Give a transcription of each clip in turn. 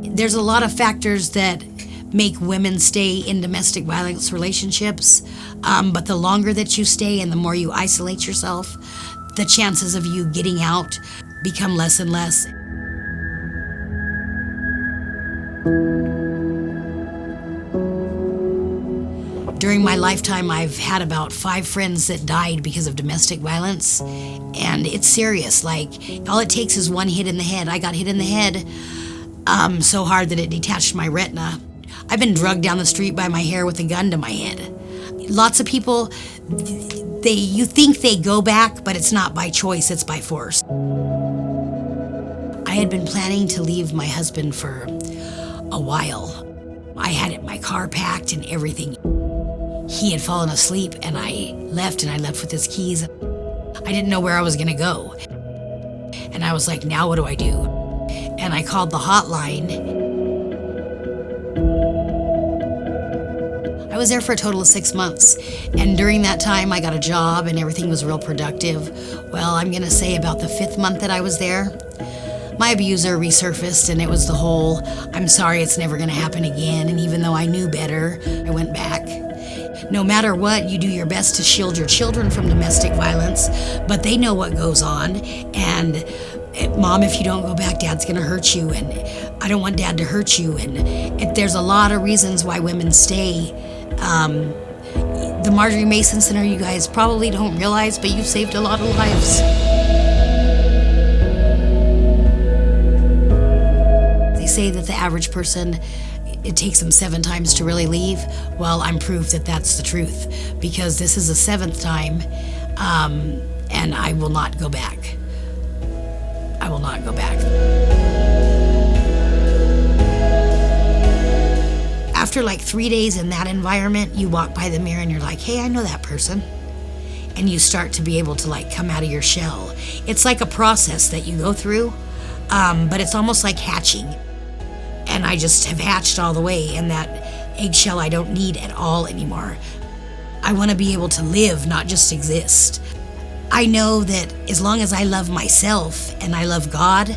There's a lot of factors that make women stay in domestic violence relationships, but the longer that you stay and the more you isolate yourself, the chances of you getting out become less and less. During my lifetime, I've had about 5 friends that died because of domestic violence, and it's serious. Like, all it takes is one hit in the head. I got hit in the head so hard that it detached my retina. I've been drugged down the street by my hair with a gun to my head. Lots of people, you think they go back, but it's not by choice, it's by force. I had been planning to leave my husband for a while. I had my car packed and everything. He had fallen asleep and I left with his keys. I didn't know where I was gonna go. And I was like, now what do I do? And I called the hotline. I was there for a total of 6 months. And during that time, I got a job and everything was real productive. Well, I'm gonna say about the 5th month that I was there, my abuser resurfaced, and it was the whole, I'm sorry, it's never gonna happen again. And even though I knew better, I went back. No matter what, you do your best to shield your children from domestic violence, but they know what goes on. And Mom, if you don't go back, Dad's gonna hurt you, and I don't want Dad to hurt you. And there's a lot of reasons why women stay. The Marjaree Mason Center, you guys probably don't realize, but you've saved a lot of lives. They say that the average person, it takes them 7 times to really leave. Well, I'm proof that that's the truth, because this is the 7th time, and I will not go back. I will not go back. After like 3 days in that environment, you walk by the mirror and you're like, hey, I know that person. And you start to be able to like come out of your shell. It's like a process that you go through, but it's almost like hatching. And I just have hatched all the way, and that eggshell I don't need at all anymore. I want to be able to live, not just exist. I know that as long as I love myself and I love God,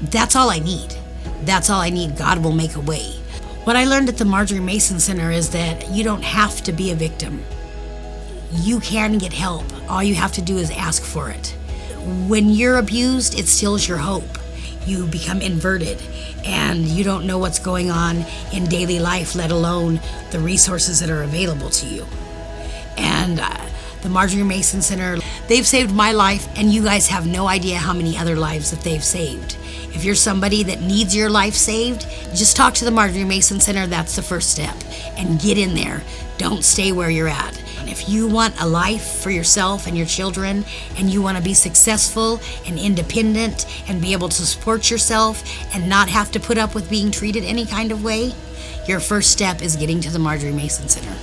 that's all I need. That's all I need. God will make a way. What I learned at the Marjaree Mason Center is that you don't have to be a victim. You can get help. All you have to do is ask for it. When you're abused, it steals your hope. You become inverted, and you don't know what's going on in daily life, let alone the resources that are available to you. And the Marjaree Mason Center, they've saved my life, and you guys have no idea how many other lives that they've saved. If you're somebody that needs your life saved, just talk to the Marjaree Mason Center. That's the first step. And get in there. Don't stay where you're at. And if you want a life for yourself and your children, and you want to be successful and independent and be able to support yourself and not have to put up with being treated any kind of way, your first step is getting to the Marjaree Mason Center.